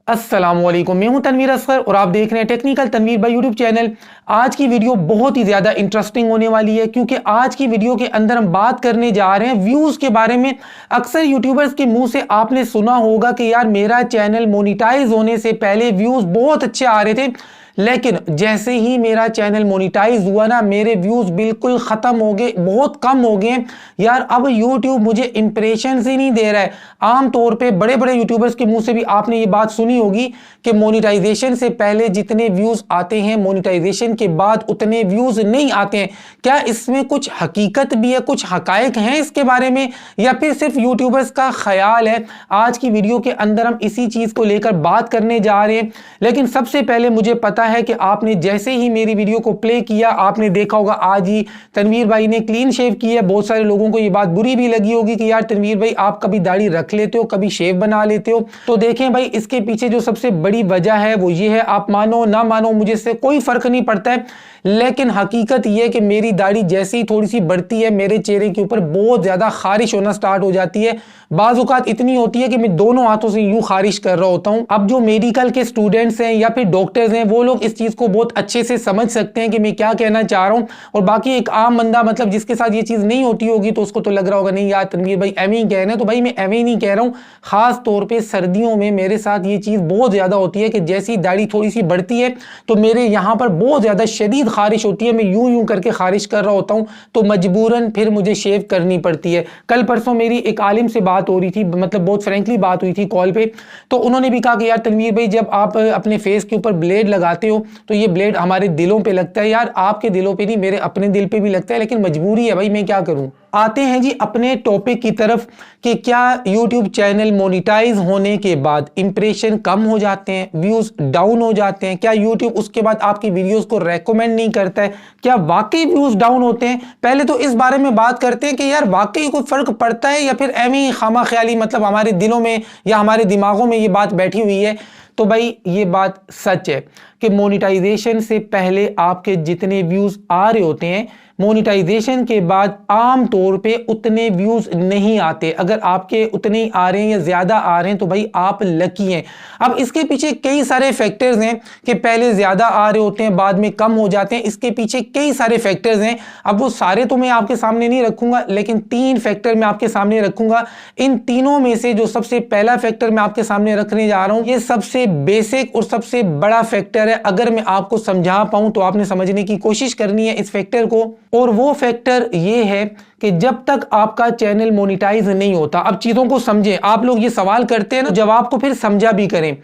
अस्सलामुअलैकुम, मैं हूं तनवीर असगर और आप देख रहे हैं technical Tanveer by YouTube channel. आज की वीडियो बहुत ही ज़्यादा इंटरेस्टिंग होने वाली है क्योंकि आज की वीडियो के अंदर हम बात करने जा रहे हैं व्यूज़ के बारे में। अक्सर यूट्यूबर्स के मुंह से आपने सुना होगा कि यार मेरा चैनल मोनिटाइज होने से पहले व्यूज़ बहुत अच्छे आ रहे थे, लेकिन जैसे ही मेरा चैनल मोनिटाइज हुआ ना, मेरे व्यूज़ बिल्कुल ख़त्म हो गए, बहुत कम हो गए यार। अब यूट्यूब मुझे इंप्रेशन ही नहीं दे रहा है। आम तौर पे बड़े बड़े यूट्यूबर्स के मुंह से भी आपने ये बात सुनी होगी कि मोनिटाइजेशन से पहले जितने व्यूज़ आते हैं मोनिटाइजेशन के बाद उतने व्यूज़ नहीं आते हैं। क्या इसमें कुछ हकीकत भी है, कुछ हकायक हैं इसके बारे में, या फिर सिर्फ यूट्यूबर्स का ख्याल है? आज की वीडियो के अंदर हम इसी चीज़ को लेकर बात करने जा रहे हैं। लेकिन सबसे पहले मुझे पता है कि आपने जैसे ही मेरी वीडियो को प्ले किया, आपने देखा होगा आज ही तनवीर भाई ने क्लीन शेव किया। बहुत सारे लोगों को ये बात बुरी भी लगी होगी कि यार तनवीर भाई आप कभी दाढ़ी रख लेते हो, कभी शेव बना लेते हो। तो देखें भाई, इसके पीछे जो सबसे बड़ी वजह है वो ये है, आप मानो ना मानो मुझे इससे कोई फर्क नहीं पड़ता है, लेकिन हकीकत यह है कि मेरी दाढ़ी जैसे ही थोड़ी सी बढ़ती है मेरे चेहरे के ऊपर बहुत ज्यादा खारिश होना स्टार्ट हो जाती है। बाज़ औक़ात इतनी होती है कि मैं दोनों हाथों से यूं खारिश कर रहा होता हूं। अब जो मेडिकल के स्टूडेंट्स हैं या फिर डॉक्टर्स हैं वो लोग इस चीज को बहुत अच्छे से समझ सकते हैं कि मैं क्या कहना चाह रहा हूं, और बाकी एक आम बंदा मतलब जिसके साथ ये चीज नहीं होती होगी तो उसको तो लग रहा होगा नहीं यार तनवीर भाई एवं ही कह रहे हैं। तो भाई मैं एवं ही नहीं कह रहा हूं। खास तौर पर सर्दियों में मेरे साथ ये चीज बहुत ज्यादा होती है कि जैसी दाढ़ी थोड़ी सी बढ़ती है तो मेरे यहाँ पर बहुत ज्यादा शदीद खारिश होती है। मैं यूं यूं करके खारिश कर रहा होता हूं तो मजबूरन फिर मुझे शेव करनी पड़ती है। कल परसों मेरी एक आलिम से बात हो रही थी, मतलब बहुत फ्रैंकली बात हुई थी कॉल पे। तो उन्होंने भी कहा कि यार तनवीर भाई जब आप अपने फेस के ऊपर ब्लेड लगाते हो तो ये ब्लेड हमारे दिलों पे लगता है। यार आपके दिलों पे नहीं, मेरे अपने दिल पे भी लगता है, लेकिन मजबूरी है भाई, मैं क्या करूं। आते हैं जी अपने टॉपिक की तरफ कि क्या YouTube चैनल मोनिटाइज होने के बाद इंप्रेशन कम हो जाते हैं, व्यूज डाउन हो जाते हैं? क्या YouTube उसके बाद आपकी वीडियोस को रेकमेंड नहीं करता है? क्या वाकई व्यूज डाउन होते हैं? पहले तो इस बारे में बात करते हैं कि यार वाकई कोई फर्क पड़ता है या फिर एवं ही खामा ख्याली, मतलब हमारे दिलों में या हमारे दिमागों में ये बात बैठी हुई है। तो भाई ये बात सच है कि मोनिटाइजेशन से पहले आपके जितने व्यूज आ रहे होते हैं मोनिटाइजेशन के बाद आम तौर पे उतने व्यूज नहीं आते। अगर आपके उतने ही आ रहे हैं या ज्यादा आ रहे हैं तो भाई आप लकी हैं। अब इसके पीछे कई सारे फैक्टर्स हैं कि पहले ज्यादा आ रहे होते हैं बाद में कम हो जाते हैं। इसके पीछे कई सारे फैक्टर्स हैं। अब वो सारे तो मैं आपके सामने नहीं रखूंगा, लेकिन 3 फैक्टर मैं आपके सामने रखूंगा। इन तीनों में से जो सबसे पहला फैक्टर मैं आपके सामने रखने जा रहा हूं, ये सबसे बेसिक और सबसे बड़ा फैक्टर है। अगर मैं आपको समझा पाऊं तो आपने समझने की कोशिश करनी है इस फैक्टर को, और वो फैक्टर ये है कि जब तक आपका चैनल मोनिटाइज नहीं होता, अब चीजों को समझें। आप लोग ये सवाल करते हैं ना, जवाब को फिर समझा भी करें।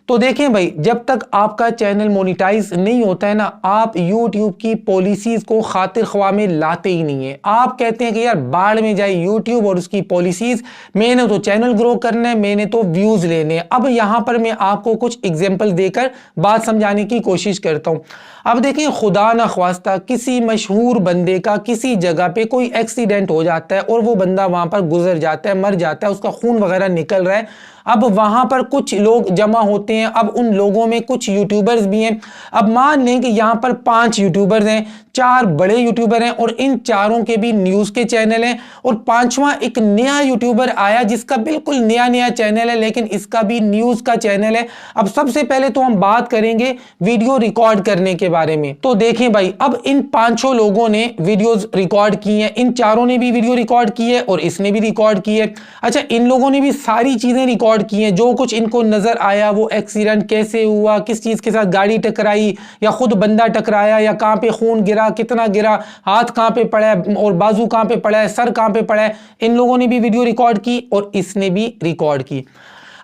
तो देखें भाई, जब तक आपका चैनल मोनिटाइज नहीं होता है ना, आप YouTube की पॉलिसीज को खातिर ख्वाह में लाते ही नहीं है। आप कहते हैं कि यार बाढ़ में जाए YouTube और उसकी पॉलिसीज, मैंने तो चैनल ग्रो करना है, मैंने तो व्यूज लेने हैं। अब यहां पर मैं आपको कुछ एग्जांपल देकर बात समझाने की कोशिश करता हूं। अब देखें, खुदा ना ख्वास्ता किसी मशहूर बंदे का किसी जगह पे कोई एक्सीडेंट हो जाता है और वो बंदा वहां पर गुजर जाता है, मर जाता है, उसका खून वगैरह निकल रहा है। अब वहां पर कुछ लोग जमा होते हैं। अब उन लोगों में कुछ यूट्यूबर्स भी हैं। अब मान लें कि यहां पर 5 यूट्यूबर्स हैं, 4 बड़े यूट्यूबर हैं और इन चारों के भी न्यूज के चैनल हैं, और 5वां एक नया यूट्यूबर आया जिसका बिल्कुल नया नया चैनल है, लेकिन इसका भी न्यूज का चैनल है। अब सबसे पहले तो हम बात करेंगे वीडियो रिकॉर्ड करने के बारे में। तो देखें भाई, अब इन 5 लोगों ने वीडियोस रिकॉर्ड की हैं, इन चारों ने भी वीडियो रिकॉर्ड की है और इसने भी रिकॉर्ड की है। अच्छा, इन लोगों ने भी सारी चीजें रिकॉर्ड की हैं, जो कुछ इनको नजर आया, वो एक्सीडेंट कैसे हुआ, किस चीज के साथ गाड़ी टकराई या खुद बंदा टकराया, या कहां पे खून गिरा, कितना गिरा, हाथ कहां पे पड़ा है और बाजू कहां पे पड़ा है, सर कहां पे पड़ा है, इन लोगों ने भी वीडियो रिकॉर्ड की और इसने भी रिकॉर्ड की।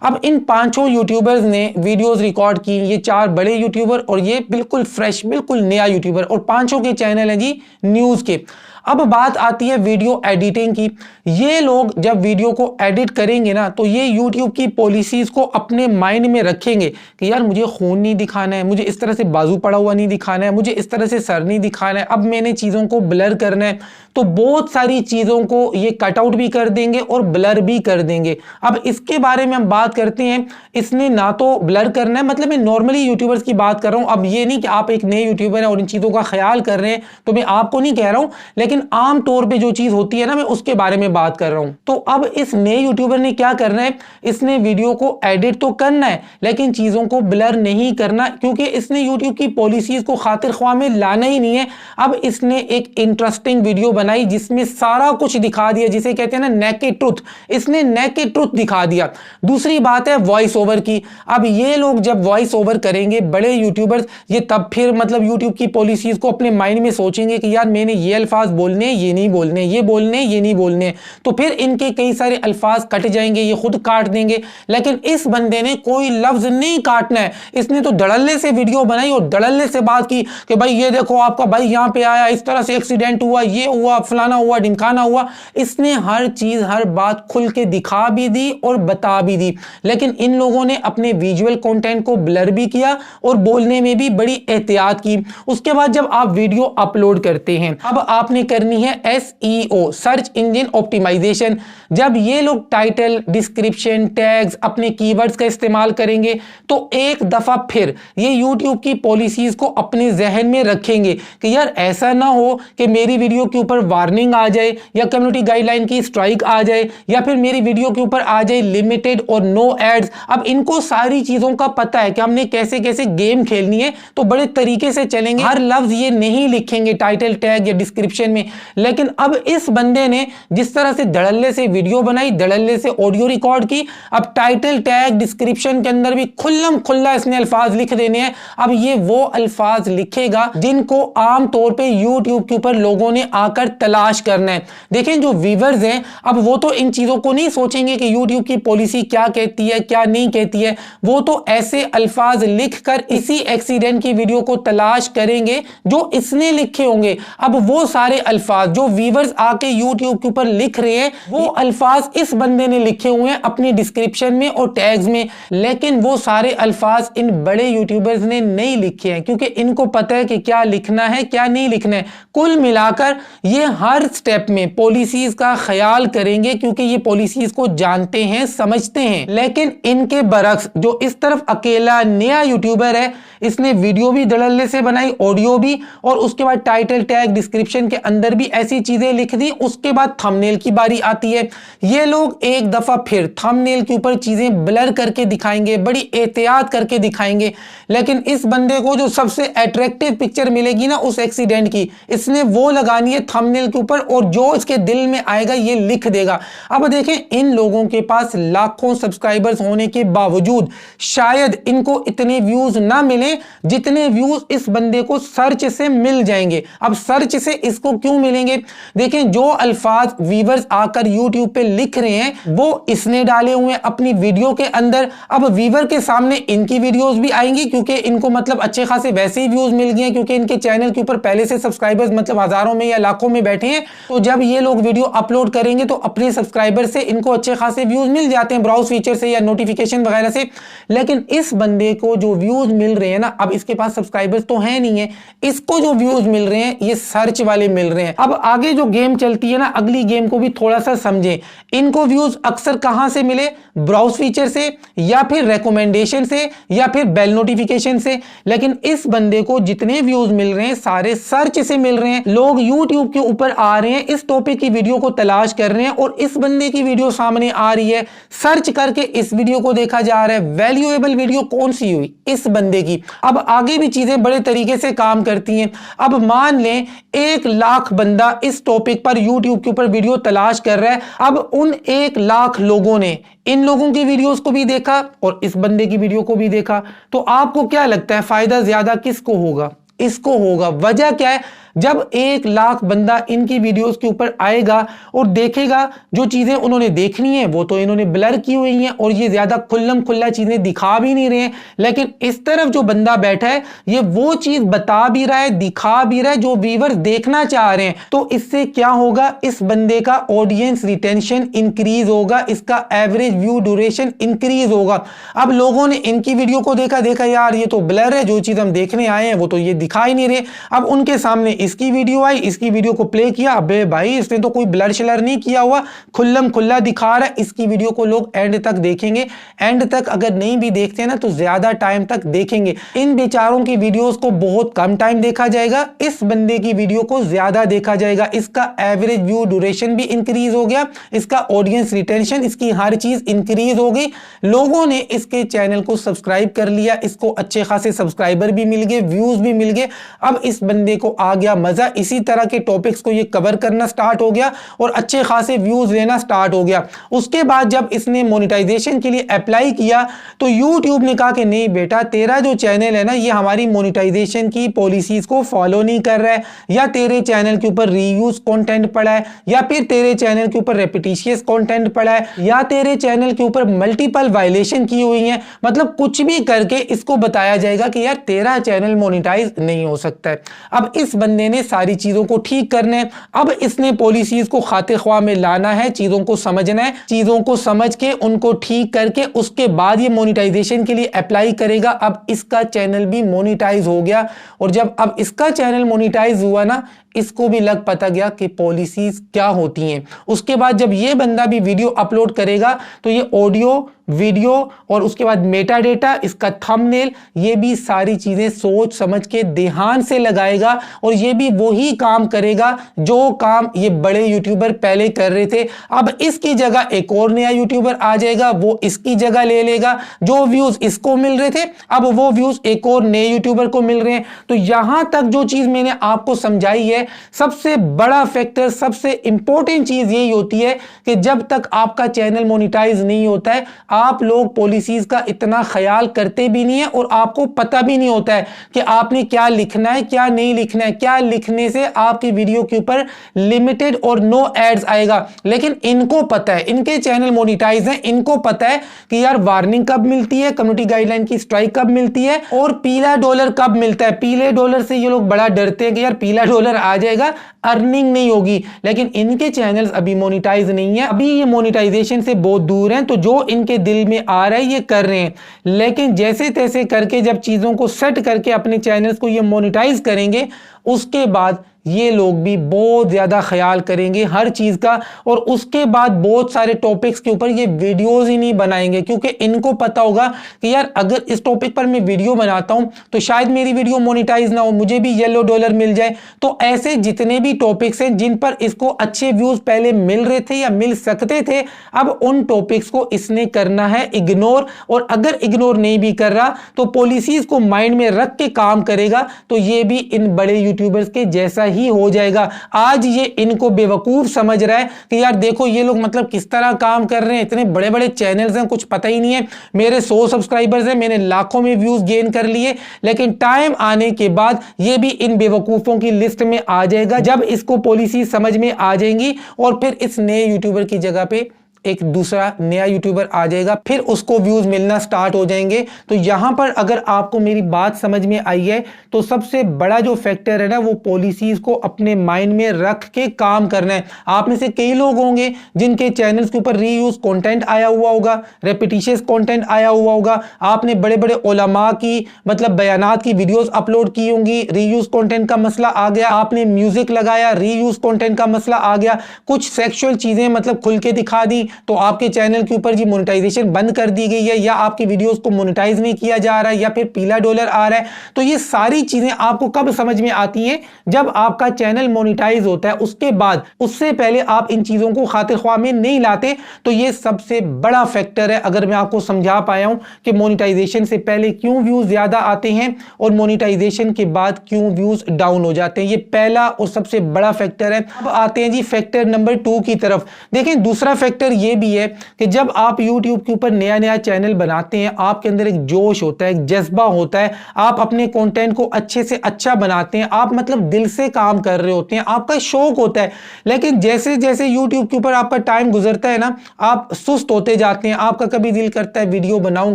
अब इन 5 यूट्यूबर्स ने वीडियोस रिकॉर्ड की, ये 4 बड़े यूट्यूबर और ये बिल्कुल फ्रेश बिल्कुल नया यूट्यूबर, और 5 के चैनल हैं जी न्यूज के। अब बात आती है वीडियो एडिटिंग की। ये लोग जब वीडियो को एडिट करेंगे ना, तो ये YouTube की पॉलिसीज को अपने माइंड में रखेंगे कि यार मुझे खून नहीं दिखाना है, मुझे इस तरह से बाजू पड़ा हुआ नहीं दिखाना है, मुझे इस तरह से सर नहीं दिखाना है, अब मैंने चीज़ों को ब्लर करना है। तो बहुत सारी चीज़ों को ये कट आउट भी कर देंगे और ब्लर भी कर देंगे। अब इसके बारे में हम बात करते हैं। इसने ना तो ब्लर करना है, मतलब मैं नॉर्मली यूट्यूबर्स की बात कर रहा हूँ। अब ये नहीं कि आप एक नए यूट्यूबर हैं और इन चीज़ों का ख्याल कर रहे हैं, तो मैं आपको नहीं कह रहा हूँ, लेकिन लेकिन आम तौर पे जो चीज होती है ना, मैं उसके बारे में बात कर रहा हूं। तो अब इस नए यूट्यूबर ने क्या करना है, इसने वीडियो को एडिट तो करना है लेकिन चीजों को ब्लर नहीं करना, क्योंकि इसने यूट्यूब की पॉलिसीज को खातिर ख्वाह में लाना ही नहीं है। अब इसने एक इंटरेस्टिंग वीडियो बनाई जिसमें सारा कुछ दिखा दिया, जिसे कहते हैं ना नेकेड ट्रुथ। इसने नेकेड ट्रुथ दिखा दिया। दूसरी बात है वॉइस ओवर की। अब ये लोग जब वॉइस ओवर करेंगे बड़े यूट्यूबर्स, ये तब फिर मतलब यूट्यूब की पॉलिसीज को अपने माइंड में सोचेंगे कि यार मैंने ये अल्फाज बोलने, ये नहीं बोलने, ये बोलने, ये नहीं बोलने, तो फिर इनके कई सारे अल्फाज कट जाएंगे, ये खुद काट देंगे। लेकिन इस बंदे ने कोई लफ्ज नहीं काटना है। इसने तो धड़ल्ले से वीडियो बनाई और धड़ल्ले से बात की कि भाई ये देखो आपका भाई यहां पे आया, इस तरह से एक्सीडेंट हुआ, ये हुआ, फलाना हुआ, ढिमकाना हुआ। इसने हर चीज हर बात खुल के दिखा भी दी और बता भी दी। लेकिन इन लोगों ने अपने विजुअल कंटेंट को ब्लर भी किया और बोलने में भी बड़ी एहतियात की। उसके बाद जब आप वीडियो अपलोड करते हैं, अब आपने करनी है SEO, सर्च इंजन ऑप्टिमाइजेशन। जब ये लोग टाइटल, डिस्क्रिप्शन, टैग्स, अपने कीवर्ड्स का इस्तेमाल करेंगे तो एक दफा फिर ये यूट्यूब की पॉलिसीज को अपने जहन में रखेंगे कि यार ऐसा ना हो कि मेरी वीडियो के ऊपर वार्निंग आ जाए या कम्युनिटी गाइडलाइन की स्ट्राइक आ जाए या फिर मेरी वीडियो के ऊपर आ जाए लिमिटेड और नो एड्स। अब इनको सारी चीजों का पता है कि हमने कैसे कैसे गेम खेलनी है, तो बड़े तरीके से चलेंगे। हर लफ्ज ये नहीं लिखेंगे टाइटल, टैग या डिस्क्रिप्शन में। लेकिन अब इस बंदे ने जिस तरह से धड़ल्ले से वीडियो बनाई, धड़ल्ले से ऑडियो रिकॉर्ड की, अब टाइटल, टैग, डिस्क्रिप्शन के अंदर भी खुल्लम खुल्ला इसने अल्फाज लिख देने हैं। अब ये वो अल्फाज लिखेगा जिनको आम तौर पे यूट्यूब के ऊपर लोगों ने आकर तलाश करना है। देखें जो व्यूअर्स हैं, अब वो तो इन चीजों को नहीं सोचेंगे कि यूट्यूब की पॉलिसी क्या कहती है क्या नहीं कहती है। वो तो ऐसे अल्फाज लिखकर इसी एक्सीडेंट की वीडियो को तलाश करेंगे जो इसने लिखे होंगे। अब वो सारे अल्फाज जो व्यूअर्स आके यूट्यूब के ऊपर लिख रहे हैं, वो अल्फाज इस बंदे ने लिखे हुए हैं अपनी डिस्क्रिप्शन में और टैग्स में। लेकिन वो सारे अल्फाज इन बड़े यूट्यूबर्स ने नहीं लिखे हैं, क्योंकि इनको पता है कि क्या लिखना है क्या नहीं लिखना है। कुल मिलाकर ये हर स्टेप में पॉलिसीज का ख्याल करेंगे, क्योंकि ये पॉलिसीज को जानते हैं, समझते हैं। लेकिन इनके बरक्स जो इस तरफ अकेला नया यूट्यूबर है, इसने वीडियो भी धड़ल्ले से बनाई, ऑडियो भी, और उसके बाद टाइटल, टैग, डिस्क्रिप्शन के अंदर भी ऐसी चीजें लिख दी। उसके बाद थंबनेल की बारी आती है। ये लोग एक दफा फिर थंबनेल के ऊपर चीजें ब्लर करके दिखाएंगे, बड़ी एहतियात करके दिखाएंगे। लेकिन इस बंदे को जो सबसे अट्रैक्टिव पिक्चर मिलेगी ना उस एक्सीडेंट की, इसने वो लगानी है थंबनेल के ऊपर, और जो इसके दिल में आएगा ये लिख देगा। अब देखें इन लोगों के पास लाखों सब्सक्राइबर्स होने के बावजूद शायद इनको इतने व्यूज ना मिले जितने व्यूज इस बंदे को सर्च से मिल जाएंगे। अब सर्च से इसको क्यों मिलेंगे? देखें जो अल्फाज व्यूअर्स आकर यूट्यूब पे लिख रहे हैं वो इसने डाले हुए हैं अपनी वीडियो के अंदर। अब व्यूअर के सामने इनकी वीडियोस भी आएंगी, क्योंकि इनको मतलब अच्छे खासे वैसे ही व्यूज मिल गए हैं, क्योंकि इनके चैनल के ऊपर पहले से सब्सक्राइबर्स मतलब हजारों में या लाखों में बैठे हैं। तो जब ये लोग वीडियो अपलोड करेंगे तो अपने सब्सक्राइबर से इनको अच्छे खासे व्यूज मिल जाते हैं, ब्राउज फीचर से या नोटिफिकेशन वगैरह से। लेकिन इस बंदे को जो व्यूज मिल रहे हैं ना, अब इसके पास सब्सक्राइबर्स तो है नहीं है, इसको जो व्यूज मिल रहे हैं ये सर्च वाले मिल रहे हैं। अब आगे जो गेम चलती है ना, अगली गेम को भी थोड़ा सा समझें। इनको व्यूज अक्सर कहां से मिले? ब्राउज फीचर से, या फिर रिकमेंडेशन से, या फिर बेल नोटिफिकेशन से। लेकिन इस बंदे को जितने व्यूज मिल रहे हैं सारे सर्च से मिल रहे हैं। लोग यूट्यूब के ऊपर आ रहे हैं, इस टॉपिक की वीडियो को तलाश कर रहे हैं और इस बंदे की वीडियो सामने आ रही है, सर्च करके इस वीडियो को देखा जा रहा है। वैल्यूएबल वीडियो कौन सी हुई? इस बंदे की। अब आगे भी चीजें बड़े तरीके से काम करती हैं। अब मान लें 1 लाख बंदा इस टॉपिक पर यूट्यूब के ऊपर वीडियो तलाश कर रहा है। अब उन 1 लाख लोगों ने इन लोगों की वीडियोस को भी देखा और इस बंदे की वीडियो को भी देखा, तो आपको क्या लगता है फायदा ज्यादा किसको होगा? इसको होगा। वजह क्या है? जब 1 लाख बंदा इनकी वीडियोस के ऊपर आएगा और देखेगा जो चीजें उन्होंने देखनी है वो तो इन्होंने ब्लर की हुई हैं और ये ज्यादा खुल्लम खुल्ला चीजें दिखा भी नहीं रहे हैं, लेकिन इस तरफ जो बंदा बैठा है ये वो चीज बता भी रहा है, दिखा भी रहा है जो व्यूअर देखना चाह रहे हैं। तो इससे क्या होगा? इस बंदे का ऑडियंस रिटेंशन इंक्रीज होगा, इसका एवरेज व्यू ड्यूरेशन इंक्रीज होगा। अब लोगों ने इनकी वीडियो को देखा यार ये तो ब्लर है, जो चीज हम देखने आए हैं वो तो ये दिखा ही नहीं रहे। अब उनके सामने इसकी वीडियो आई, इसकी वीडियो को प्ले किया, अबे भाई इसने तो कोई ब्लर शलर नहीं किया हुआ, खुल्लम खुल्ला दिखा रहा है। इसकी वीडियो को लोग एंड तक देखेंगे। एंड तक अगर नहीं भी देखते हैं ना तो ज्यादा टाइम तक देखेंगे। इन बेचारों की वीडियोस को बहुत कम टाइम देखा जाएगा, इस बंदे की वीडियो को ज्यादा देखा जाएगा। इसका एवरेज व्यू ड्यूरेशन भी इंक्रीज हो गया, इसका ऑडियंस रिटेंशन, इसकी हर चीज इंक्रीज हो गई। लोगों ने इसके चैनल को सब्सक्राइब कर लिया, इसको अच्छे खासे सब्सक्राइबर भी मिल गए, व्यूज भी मिल गए। अब इस बंदे को आ गया मजा, इसी तरह के टॉपिक्स को ये कवर करना स्टार्ट हो गया और अच्छे खासे व्यूज लेना स्टार्ट हो गया। उसके बाद जब इसने मोनेटाइजेशन के लिए अप्लाई किया तो यूट्यूब ने कहा कि नहीं बेटा, तेरा जो चैनल है ना ये हमारी मोनेटाइजेशन की पॉलिसीज को फॉलो नहीं कर रहा है, या तेरे चैनल के ऊपर रीयूज कंटेंट पड़ा है, या फिर तेरे चैनल के ऊपर रेपिटिशियस कंटेंट पड़ा है, या तेरे चैनल के ऊपर मल्टीपल वायलेशन की हुई है। मतलब कुछ भी करके इसको बताया जाएगा कि यार तेरा चैनल मोनेटाइज नहीं हो सकता है। अब इस बंदे ने सारी चीजों को ठीक करना है। अब इसने पॉलिसीज को खातिर ख्वाह में लाना है, चीजों को समझना है, चीजों को समझ के उनको ठीक करके उसके बाद ये मोनेटाइजेशन के लिए अप्लाई करेगा। अब इसका चैनल भी मोनेटाइज हो गया, और जब अब इसका चैनल मोनेटाइज हुआ ना, इसको भी लग पता गया कि पॉलिसीज क्या होती हैं। उसके बाद जब ये बंदा भी वीडियो अपलोड करेगा तो ये ऑडियो, वीडियो और उसके बाद मेटा डेटा, इसका थंबनेल, ये भी सारी चीजें सोच समझ के ध्यान से लगाएगा, और ये भी वही काम करेगा जो काम ये बड़े यूट्यूबर पहले कर रहे थे। अब इसकी जगह एक और नया यूट्यूबर आ जाएगा, वो इसकी जगह ले लेगा। जो व्यूज इसको मिल रहे थे अब वो व्यूज एक और नए यूट्यूबर को मिल रहे हैं। तो यहां तक जो चीज मैंने आपको समझाई है, सबसे बड़ा फैक्टर, सबसे इंपॉर्टेंट चीज यही होती है कि जब तक आपका चैनल मोनेटाइज नहीं होता है, आप लोग पॉलिसीज का इतना ख्याल करते भी नहीं है, और आपको पता भी नहीं होता है कि आपने क्या लिखना है, क्या नहीं लिखना है, क्या लिखने से आपकी वीडियो के ऊपर लिमिटेड और नो एड्स आएगा। लेकिन इनको पता है, इनके चैनल मोनेटाइज है, इनको पता है कि यार वार्निंग कब मिलती है, कम्युनिटी गाइडलाइन की स्ट्राइक कब मिलती है, और पीला डॉलर कब मिलता है। पीले डॉलर से ये लोग बड़ा डरते हैं कि यार पीला डॉलर आ जाएगा, अर्निंग नहीं होगी। लेकिन इनके चैनल्स अभी मोनेटाइज नहीं है, अभी ये मोनेटाइजेशन से बहुत दूर हैं। तो जो इनके दिल में आ रहा है ये कर रहे हैं, लेकिन जैसे तैसे करके जब चीजों को सेट करके अपने चैनल्स को ये मोनेटाइज करेंगे, उसके बाद ये लोग भी बहुत ज्यादा ख्याल करेंगे हर चीज का, और उसके बाद बहुत सारे टॉपिक्स के ऊपर ये वीडियोस ही नहीं बनाएंगे, क्योंकि इनको पता होगा कि यार अगर इस टॉपिक पर मैं वीडियो बनाता हूं तो शायद मेरी वीडियो मोनेटाइज ना हो, मुझे भी येलो डॉलर मिल जाए। तो ऐसे जितने भी टॉपिक्स हैं जिन पर इसको अच्छे व्यूज पहले मिल रहे थे या मिल सकते थे, अब उन टॉपिक्स को इसने करना है इग्नोर। और अगर इग्नोर नहीं भी कर रहा तो पॉलिसीज को माइंड में रख के काम करेगा, तो ये भी इन बड़े यूट्यूबर्स के जैसा ही हो जाएगा। आज ये इनको बेवकूफ समझ रहा है कि यार देखो ये लोग मतलब किस तरह काम कर रहे हैं, इतने बड़े बड़े चैनल्स हैं, कुछ पता ही नहीं है, मेरे 100 सब्सक्राइबर्स हैं, मैंने लाखों में व्यूज गेन कर लिए। लेकिन टाइम आने के बाद ये भी इन बेवकूफों की लिस्ट में आ जाएगा, जब इसको पॉलिसी समझ में आ जाएंगी, और फिर इस नए यूट्यूबर की जगह पे एक दूसरा नया यूट्यूबर आ जाएगा, फिर उसको व्यूज मिलना स्टार्ट हो जाएंगे। तो यहां पर अगर आपको मेरी बात समझ में आई है तो सबसे बड़ा जो फैक्टर है ना, वो पॉलिसीज को अपने माइंड में रख के काम करना है। आप में से कई लोग होंगे जिनके चैनल्स के ऊपर रीयूज कंटेंट आया हुआ होगा, रेपिटिशियस कंटेंट आया हुआ होगा, आपने बड़े बड़े उलमा की मतलब बयानात की वीडियोस अपलोड की होंगी, रीयूज कंटेंट का मसला आ गया, आपने म्यूजिक लगाया, रीयूज कंटेंट का मसला आ गया, कुछ सेक्सुअल चीजें मतलब खुल के दिखा दी, तो आपके चैनल के ऊपर जी मोनेटाइजेशन बंद कर दी गई है, या आपकी वीडियोस को मोनेटाइज नहीं किया जा रहा है, या फिर पीला डॉलर आ रहा है। तो ये सारी चीजें आपको कब समझ में आती हैं, जब आपका चैनल मोनेटाइज होता है। उसके बाद, उससे पहले आप इन चीजों को खातिर ख्वाह में नहीं लाते। तो ये सबसे बड़ा फैक्टर है। अगर मैं आपको समझा पाया हूं कि मोनेटाइजेशन से पहले क्यों व्यूज ज्यादा आते हैं और मोनेटाइजेशन के बाद क्यों व्यूज डाउन हो जाते हैं, ये पहला और सबसे बड़ा फैक्टर है। अब आते हैं जी फैक्टर नंबर 2 की तरफ। देखें दूसरा फैक्टर ये भी है कि जब आप YouTube के ऊपर नया नया चैनल बनाते हैं, आपके अंदर एक जोश होता है, एक जज्बा होता है, आप अपने कंटेंट को अच्छे से अच्छा बनाते हैं, आप मतलब दिल से काम कर रहे होते हैं, आपका शौक होता है। लेकिन जैसे जैसे YouTube के ऊपर आपका टाइम गुजरता है ना, आप सुस्त होते जाते हैं। आपका कभी दिल करता है वीडियो बनाऊं,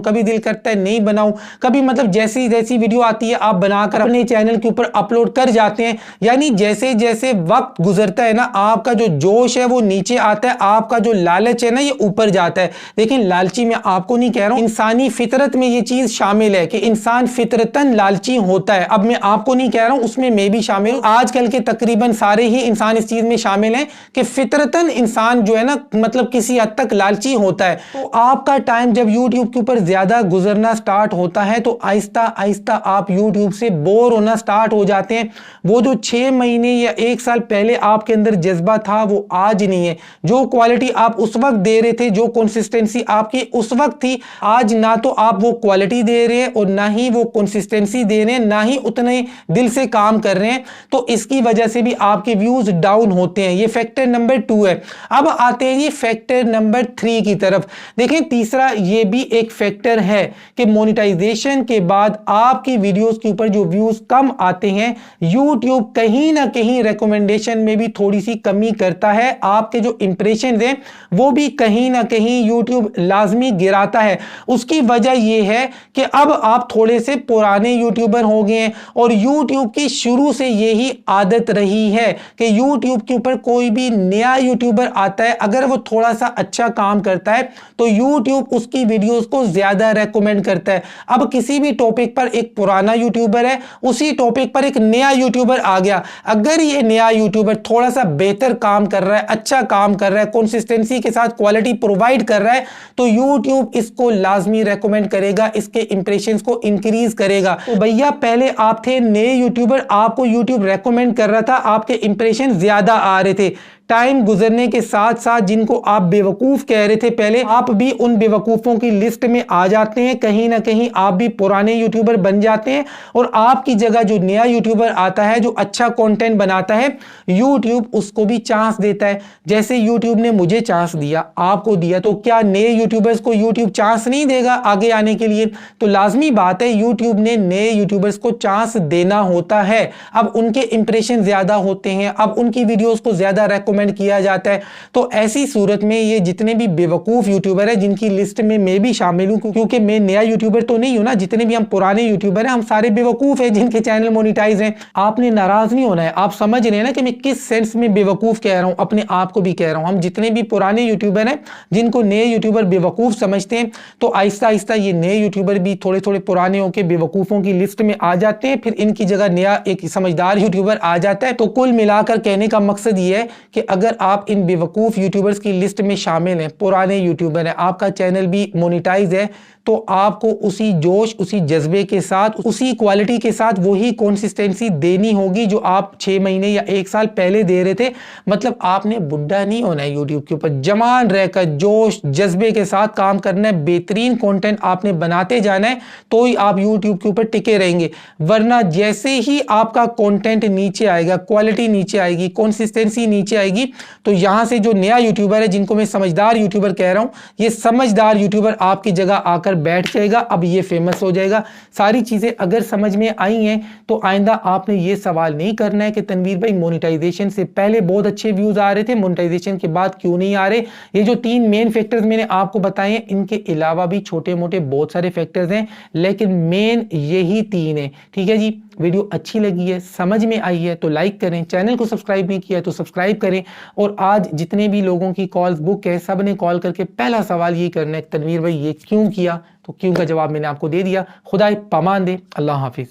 कभी दिल करता है नहीं बनाऊं, कभी मतलब जैसी जैसी वीडियो आती है आप बनाकर अपने चैनल के ऊपर अपलोड कर जाते हैं। यानी जैसे जैसे वक्त गुजरता है ना, आपका जो जोश है वो नीचे आता है, आपका जो लालच लालच है ना, ये ऊपर जाता है। लेकिन लालची मैं आपको नहीं कह रहा हूं, इंसानी फितरत में ये चीज शामिल है कि इंसान फितरतन लालची होता है। अब मैं आपको नहीं कह रहा हूं, उसमें मैं भी शामिल हूं। आजकल के तकरीबन सारे ही इंसान इस चीज में शामिल हैं कि फितरतन इंसान जो है ना, मतलब किसी हद तक लालची होता है। तो आपका टाइम जब यूट्यूब के ऊपर ज्यादा गुजरना स्टार्ट होता है तो आहिस्ता आहिस्ता आप यूट्यूब से बोर होना स्टार्ट हो जाते हैं। वो जो 6 महीने या 1 साल पहले आपके अंदर जज्बा था वो आज नहीं है। जो क्वालिटी आप उस वक्त दे रहे थे, जो कंसिस्टेंसी आपकी उस वक्त थी, आज ना तो आप वो क्वालिटी दे रहे हैं और ना ही वो कंसिस्टेंसी दे रहे हैं, ना ही उतने दिल से काम कर रहे हैं। तो इसकी वजह से भी आपके व्यूज डाउन होते हैं। ये फैक्टर नंबर 2 है। अब आते हैं ये फैक्टर नंबर 3 की तरफ। देखें, तीसरा ये भी एक फैक्टर है कि मोनेटाइजेशन के बाद आपकी वीडियोस के ऊपर जो व्यूज कम आते हैं, यूट्यूब कहीं ना कहीं रिकमेंडेशन में भी थोड़ी सी कमी करता है। आपके जो इंप्रेशन हैं वो भी कहीं ना कहीं यूट्यूब लाजमी गिराता है। उसकी वजह यह है कि अब आप थोड़े से पुराने यूट्यूबर हो गए हैं और यूट्यूब की शुरू से यही आदत रही है कि यूट्यूब के ऊपर कोई भी नया यूट्यूबर आता है, अगर वो थोड़ा सा अच्छा काम करता है तो यूट्यूब उसकी वीडियोस को ज्यादा रेकमेंड करता है। अब किसी भी टॉपिक पर एक पुराना यूट्यूबर है, उसी टॉपिक पर एक नया यूट्यूबर आ गया, अगर ये नया यूट्यूबर थोड़ा सा बेहतर काम कर रहा है, अच्छा काम कर रहा है, कंसिस्टेंसी के साथ क्वालिटी प्रोवाइड कर रहा है, तो यूट्यूब इसको लाजमी रेकमेंड करेगा, इसके इंप्रेशंस को इंक्रीज करेगा। तो भैया पहले आप थे नए यूट्यूबर, आपको यूट्यूब रेकमेंड कर रहा था, आपके इंप्रेशन ज्यादा आ रहे थे। टाइम गुजरने के साथ साथ जिनको आप बेवकूफ कह रहे थे पहले, आप भी उन बेवकूफों की लिस्ट में आ जाते हैं। कहीं ना कहीं आप भी पुराने यूट्यूबर बन जाते हैं और आपकी जगह जो नया यूट्यूबर आता है, जो अच्छा कंटेंट बनाता है, यूट्यूब उसको भी चांस देता है। जैसे यूट्यूब ने मुझे चांस दिया, आपको दिया, तो क्या नए यूट्यूबर्स को यूट्यूब चांस नहीं देगा आगे आने के लिए? तो लाजमी बात है, यूट्यूब ने नए यूट्यूबर्स को चांस देना होता है। अब उनके इंप्रेशन ज्यादा होते हैं, अब उनकी वीडियोस को ज्यादा रेकमेंड किया जाता है। तो ऐसी सूरत में ये जितने भी बेवकूफ यूट्यूबर हैं, जिनकी लिस्ट में मैं भी शामिल हूं, क्योंकि मैं नया यूट्यूबर तो नहीं हूं ना, जितने भी हम पुराने यूट्यूबर हैं हम सारे बेवकूफ हैं जिनके चैनल मोनेटाइज हैं। आपने नाराज नहीं होना है, आप समझ रहे हैं ना कि मैं किस सेंस में बेवकूफ कह रहा हूं, अपने आप को भी कह रहा हूं। हम जितने भी पुराने यूट्यूबर हैं जिनको नए यूट्यूबर बेवकूफ समझते हैं, तो आहिस्ता आहिस्ता ये नए यूट्यूबर भी थोड़े थोड़े पुराने होकर बेवकूफों की लिस्ट में आ जाते हैं, फिर इनकी जगह नया एक समझदार यूट्यूबर आ जाता है। तो कुल मिलाकर कहने का मकसद ये है कि अगर आप इन बेवकूफ यूट्यूबर्स की लिस्ट में शामिल हैं, पुराने यूट्यूबर हैं, आपका चैनल भी मोनेटाइज है, तो आपको उसी जोश, उसी जज्बे के साथ, उसी क्वालिटी के साथ वही कंसिस्टेंसी देनी होगी जो आप 6 महीने या 1 साल पहले दे रहे थे। मतलब आपने बुढ़ा नहीं होना है, यूट्यूब के ऊपर जवान रहकर जोश जज्बे के साथ काम करना है, बेहतरीन कंटेंट आपने बनाते जाना है, तो ही आप यूट्यूब के ऊपर टिके रहेंगे। वरना जैसे ही आपका कंटेंट नीचे आएगा, क्वालिटी नीचे आएगी, कंसिस्टेंसी नीचे आएगी, तो यहां से जो नया यूट्यूबर है, जिनको मैं समझदार यूट्यूबर कह रहा हूं, ये समझदार यूट्यूबर आपकी जगह आकर बैठ जाएगा, अब ये फेमस हो जाएगा। सारी चीजें अगर समझ में आई हैं तो आइंदा आपने ये सवाल नहीं करना है कि तनवीर भाई मोनेटाइजेशन से पहले बहुत अच्छे व्यूज आ रहे थे, मोनेटाइजेशन के बाद क्यों नहीं आ रहे। ये जो 3 मेन फैक्टर्स मैंने आपको बताए हैं, इनके अलावा भी छोटे मोटे बहुत सारे फैक्टर्स हैं, लेकिन मेन यही 3 है। ठीक है जी, वीडियो अच्छी लगी है, समझ में आई है तो लाइक करें, चैनल को सब्सक्राइब नहीं किया है तो सब्सक्राइब करें। और आज जितने भी लोगों की कॉल्स बुक है, सब ने कॉल करके पहला सवाल ये करना है, तनवीर भाई ये क्यों किया? तो क्यों का जवाब मैंने आपको दे दिया। खुदा पामान दे, अल्लाह हाफिज।